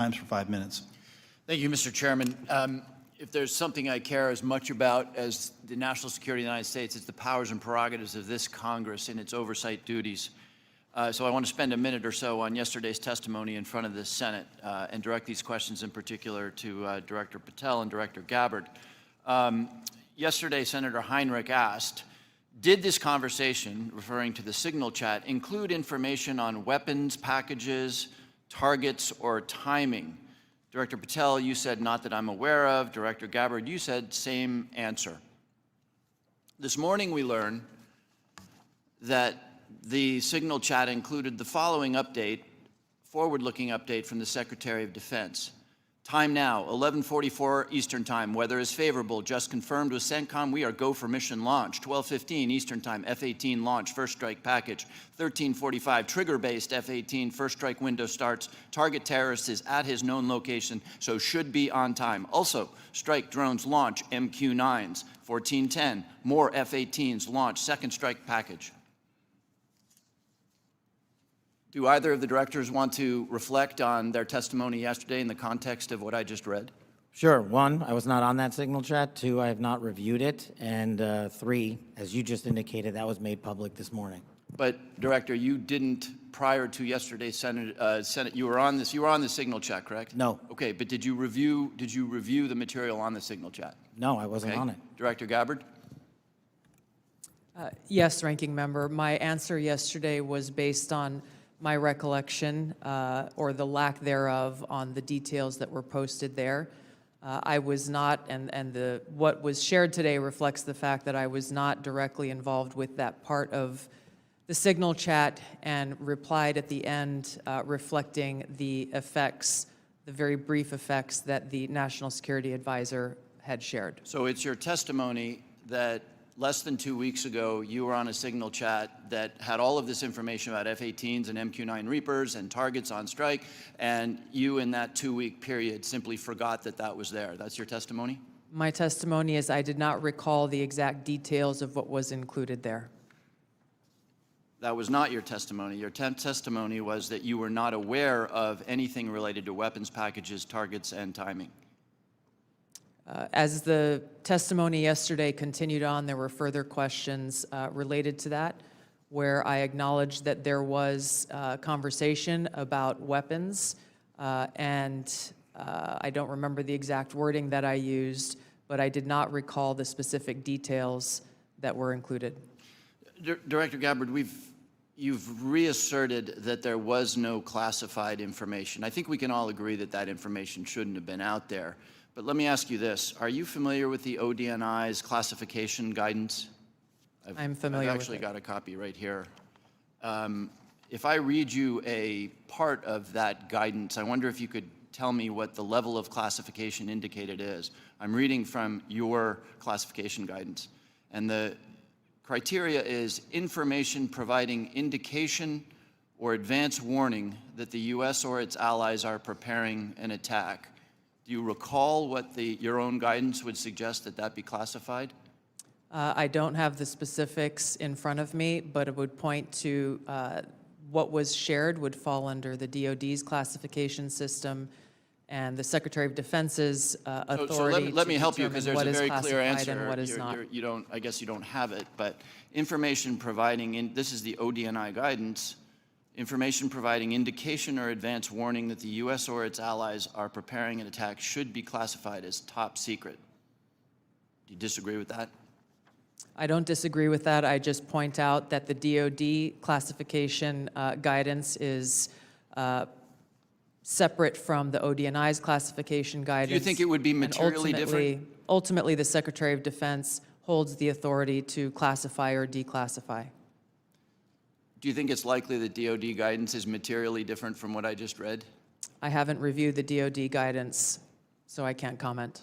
Times for 5 minutes. Thank you, Mr. Chairman. If there's something I care as much about as the national security of the United States, it's the powers and prerogatives of this Congress and its oversight duties. So I want to spend a minute or so on yesterday's testimony in front of the Senate and direct these questions in particular to Director Patel and Director Gabbard. Yesterday, Senator Heinrich asked, did this conversation, referring to the signal chat, include information on weapons, packages, targets, or timing? Director Patel, you said not that I'm aware of. Director Gabbard, you said same answer. This morning we learned that the signal chat included the following update, forward-looking update from the Secretary of Defense. Time now, 11:44 Eastern Time. Weather is favorable. Just confirmed with CENTCOM. We are go for mission launch. 12:15 Eastern Time. F-18 launch. First strike package. 13:45 trigger-based F-18. First strike window starts. Target terrorist is at his known location, so should be on time. Also, strike drones launch. MQ-9s. 14:10. More F-18s launch. Second strike package. Do either of the directors want to reflect on their testimony yesterday in the context of what I just read? Sure. One, I was not on that signal chat. Two, I have not reviewed it. And three, as you just indicated, that was made public this morning. But, Director, you didn't, prior to yesterday's Senate, you were on the signal chat, correct? No. Okay, but did you review the material on the signal chat? No, I wasn't Okay. on it. Director Gabbard? Yes, Ranking Member. My answer yesterday was based on my recollection, or the lack thereof, on the details that were posted there. I was not, and what was shared today reflects the fact that I was not directly involved with that part of the signal chat and replied at the end reflecting the effects, the very brief effects that the National Security Advisor had shared. So it's your testimony that less than 2 weeks ago, you were on a signal chat that had all of this information about F-18s and MQ-9 Reapers and targets on strike, and you in that 2-week period simply forgot that that was there. That's your testimony? My testimony is I did not recall the exact details of what was included there. That was not your testimony. Your testimony was that you were not aware of anything related to weapons packages, targets, and timing. As the testimony yesterday continued on, there were further questions related to that, where I acknowledged that there was conversation about weapons, and I don't remember the exact wording that I used, but I did not recall the specific details that were included. Director Gabbard, you've reasserted that there was no classified information. I think we can all agree that that information shouldn't have been out there. But let me ask you this. Are you familiar with the ODNI's classification guidance? I'm familiar with it. I've actually got a copy right here. If I read you a part of that guidance, I wonder if you could tell me what the level of classification indicated is. I'm reading from your classification guidance. And the criteria is information providing indication or advance warning that the U.S. or its allies are preparing an attack. Do you recall what your own guidance would suggest that be classified? I don't have the specifics in front of me, but it would point to what was shared would fall under the DoD's classification system and the Secretary of Defense's authority. So let me help you, because there's a very clear answer. And what is not. I guess you don't have it, but information providing, this is the ODNI guidance, information providing indication or advance warning that the U.S. or its allies are preparing an attack should be classified as top secret. Do you disagree with that? I don't disagree with that. I just point out that the DoD classification guidance is separate from the ODNI's classification guidance. Do you think it would be materially different? Ultimately, the Secretary of Defense holds the authority to classify or declassify. Do you think it's likely that DoD guidance is materially different from what I just read? I haven't reviewed the DoD guidance, so I can't comment.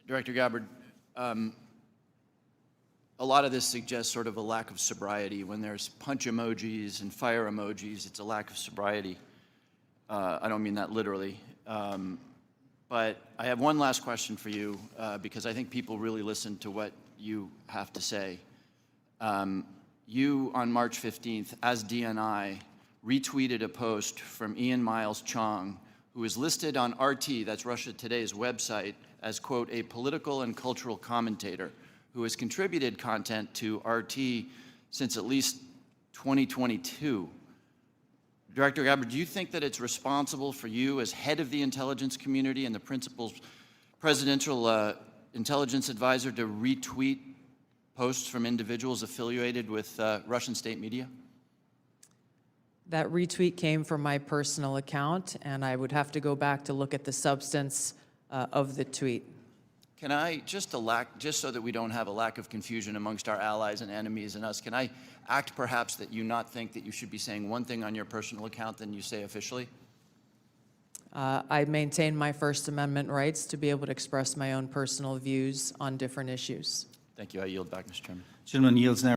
Director Gabbard, a lot of this suggests sort of a lack of sobriety. When there's punch emojis and fire emojis, it's a lack of sobriety. I don't mean that literally. But I have one last question for you, because I think people really listen to what you have to say. you, on March 15th, as DNI, retweeted a post from Ian Miles Chong, who is listed on RT, that's Russia Today's website, as, quote, a political and cultural commentator who has contributed content to RT since at least 2022. Director Gabbard, do you think that it's responsible for you as head of the intelligence community and the principal presidential intelligence advisor to retweet posts from individuals affiliated with Russian state media? That retweet came from my personal account, and I would have to go back to look at the substance of the tweet. Can I, just so that we don't have a lack of confusion amongst our allies and enemies and us, can I act perhaps that you not think that you should be saying one thing on your personal account than you say officially? I maintain my First Amendment rights to be able to express my own personal views on different issues. Thank you. I yield back, Mr. Chairman. Gentleman yields now.